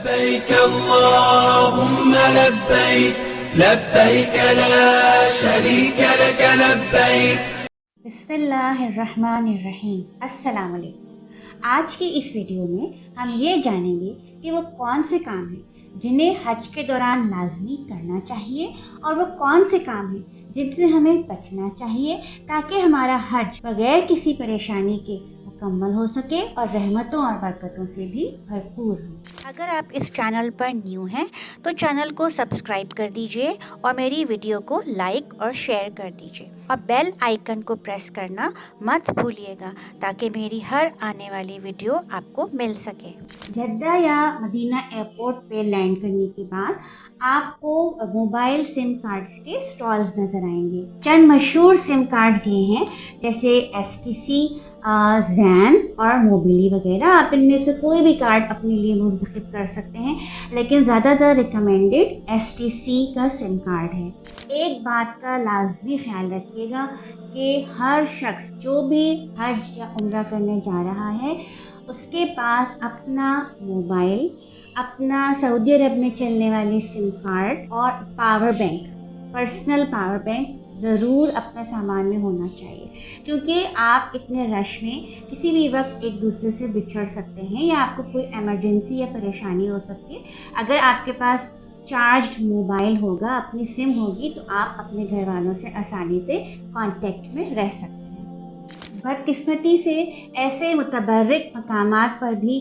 لبيك اللهم لبيك لبيك لا شريك لك لبيك. بسم اللہ الرحمن الرحیم. السلام علیکم. آج کی اس ویڈیو میں ہم یہ جانیں گے کہ وہ کون سے کام ہیں جنہیں حج کے دوران لازمی کرنا چاہیے اور وہ کون سے کام ہیں جن سے ہمیں بچنا چاہیے تاکہ ہمارا حج بغیر کسی پریشانی کے مکمل ہو سکے اور رحمتوں اور برکتوں سے بھی بھرپور ہو. اگر آپ اس چینل پر نیو ہیں تو چینل کو سبسکرائب کر دیجئے اور میری ویڈیو کو لائک اور شیئر کر دیجئے اور بیل آئیکن کو پریس کرنا مت بھولیے گا تاکہ میری ہر آنے والی ویڈیو آپ کو مل سکے. جدہ یا مدینہ ایئرپورٹ پہ لینڈ کرنے کے بعد آپ کو موبائل سم کارڈز کے سٹالز نظر آئیں گے. چند مشہور سم کارڈز یہ ہیں جیسے ایس ٹی سی، زین اور موبیلی وغیرہ. آپ ان میں سے کوئی بھی کارڈ اپنے لیے منتخب کر سکتے ہیں، لیکن زیادہ تر ریکمینڈڈ ایس ٹی سی کا سم کارڈ ہے. ایک بات کا لازمی خیال رکھیے گا کہ ہر شخص جو بھی حج یا عمرہ کرنے جا رہا ہے اس کے پاس اپنا موبائل، اپنا سعودی عرب میں چلنے والی سم کارڈ اور power bank, personal power bank ضرور اپنے سامان میں ہونا چاہیے، کیونکہ آپ اتنے رش میں کسی بھی وقت ایک دوسرے سے بچھڑ سکتے ہیں یا آپ کو کوئی ایمرجنسی یا پریشانی ہو سکتی ہے. اگر آپ کے پاس چارجڈ موبائل ہوگا، اپنی سم ہوگی، تو آپ اپنے گھر والوں سے آسانی سے کانٹیکٹ میں رہ سکتے ہیں. بدقسمتی سے ایسے متبرک مقامات پر بھی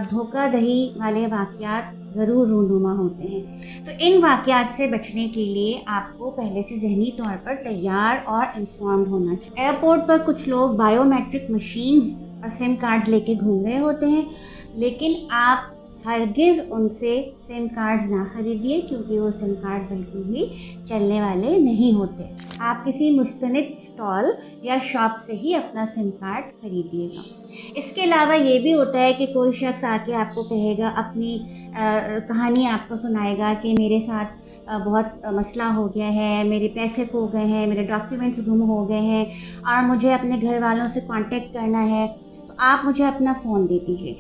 دھوکہ دہی والے واقعات ضرور رونما ہوتے ہیں. تو ان واقعات سے بچنے کے لیے آپ کو پہلے سے ذہنی طور پر تیار اور انفارمڈ ہونا چاہیے. ایئرپورٹ پر کچھ لوگ بائیو میٹرک مشینز اور سم کارڈز لے کے گھوم رہے ہوتے ہیں، لیکن آپ ہرگز ان سے سم کارڈز نہ خریدیے کیونکہ وہ سم کارڈ بالکل بھی چلنے والے نہیں ہوتے. آپ کسی مستند اسٹال یا شاپ سے ہی اپنا سم کارڈ خریدیے گا. اس کے علاوہ یہ بھی ہوتا ہے کہ کوئی شخص آ کے آپ کو کہے گا، اپنی کہانی آپ کو سنائے گا کہ میرے ساتھ بہت مسئلہ ہو گیا ہے، میرے پیسے کھو گئے ہیں، میرے ڈاکیومنٹس گم ہو گئے ہیں اور مجھے اپنے گھر والوں سے کانٹیکٹ کرنا ہے، تو آپ مجھے اپنا فون دے دیجیے.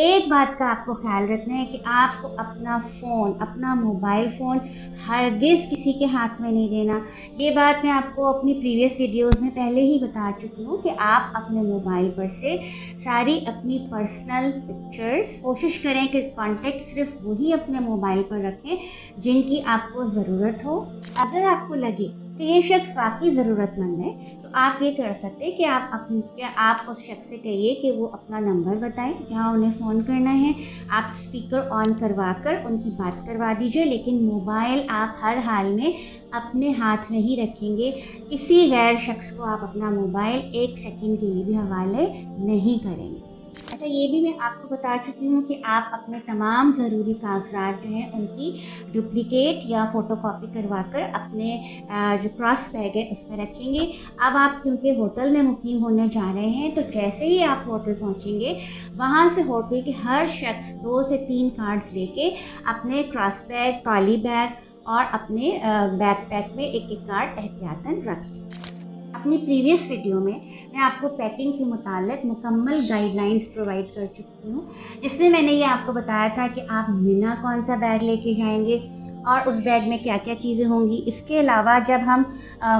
ایک بات کا آپ کو خیال رکھنا ہے کہ آپ کو اپنا فون، اپنا موبائل فون ہرگز کسی کے ہاتھ میں نہیں دینا. یہ بات میں آپ کو اپنی پریویس ویڈیوز میں پہلے ہی بتا چکی ہوں کہ آپ اپنے موبائل پر سے ساری اپنی پرسنل پکچرز کوشش کریں کہ کانٹیکٹ صرف وہی اپنے موبائل پر رکھیں جن کی آپ کو ضرورت ہو. اگر آپ کو لگے کہ یہ شخص واقعی ضرورت مند ہے تو آپ یہ کر سکتے کہ آپ اس شخص سے کہیے کہ وہ اپنا نمبر بتائیں جہاں انہیں فون کرنا ہے. آپ اسپیکر آن کروا کر ان کی بات کروا دیجئے، لیکن موبائل آپ ہر حال میں اپنے ہاتھ میں ہی رکھیں گے. کسی غیر شخص کو آپ اپنا موبائل ایک سیکنڈ کے لیے بھی حوالے نہیں کریں گے. اچھا، یہ بھی میں آپ کو بتا چکی ہوں کہ آپ اپنے تمام ضروری کاغذات جو ہیں ان کی ڈپلیکیٹ یا فوٹو کاپی کروا کر اپنے جو کراس بیگ ہے اس میں رکھیں گے. اب آپ کیونکہ ہوٹل میں مقیم ہونے جا رہے ہیں تو جیسے ہی آپ ہوٹل پہنچیں گے وہاں سے ہوٹل کے ہر شخص 2 سے 3 کارڈز لے کے اپنے کراس بیگ، ٹرالی بیگ اور اپنے بیک پیک میں ایک کارڈ احتیاطاً رکھ لیں. اپنی پریویس ویڈیو میں آپ کو پیکنگ سے متعلق مکمل گائیڈ لائنز پرووائڈ کر چکی ہوں، جس میں نے یہ آپ کو بتایا تھا کہ آپ منی کون سا بیگ لے کے جائیں گے اور اس بیگ میں کیا کیا چیزیں ہوں گی. اس کے علاوہ جب ہم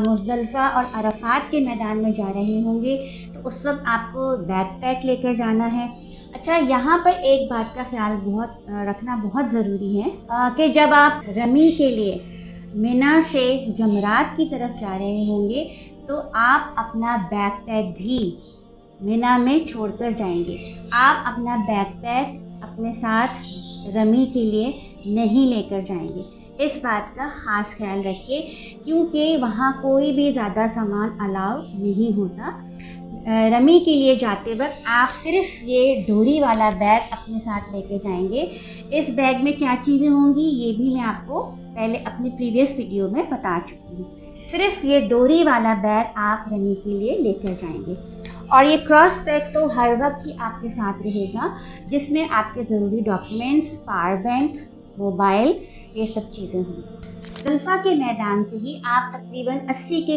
مزدلفہ اور عرفات کے میدان میں جا رہے ہوں گے تو اس وقت آپ کو بیک پیک لے کر جانا ہے. اچھا، یہاں پر ایک بات کا خیال رکھنا بہت ضروری ہے کہ جب آپ رمی کے لیے منی سے جمرات کی طرف جا رہے ہوں گے تو آپ اپنا بیک پیک بھی منی میں چھوڑ کر جائیں گے. آپ اپنا بیک پیک اپنے ساتھ رمی کے لیے نہیں لے کر جائیں گے. اس بات کا خاص خیال رکھیے کیونکہ وہاں کوئی بھی زیادہ سامان الاؤ نہیں ہوتا. رمی کے لیے جاتے وقت آپ صرف یہ ڈوری والا بیگ اپنے ساتھ لے کے جائیں گے. اس بیگ میں کیا چیزیں ہوں گی یہ بھی میں آپ کو پہلے اپنی پریویس ویڈیو میں بتا چکی ہوں. صرف یہ ڈوری والا بیگ آپ رمی کے لیے لے کر جائیں گے اور یہ کراس بیگ تو ہر وقت ہی آپ کے ساتھ رہے گا، جس میں آپ کے ضروری ڈاکیومنٹس، پاور بینک، موبائل، یہ سب چیزیں ہوں گی. مزدلفہ کے میدان سے ہی آپ تقریباً 80 کے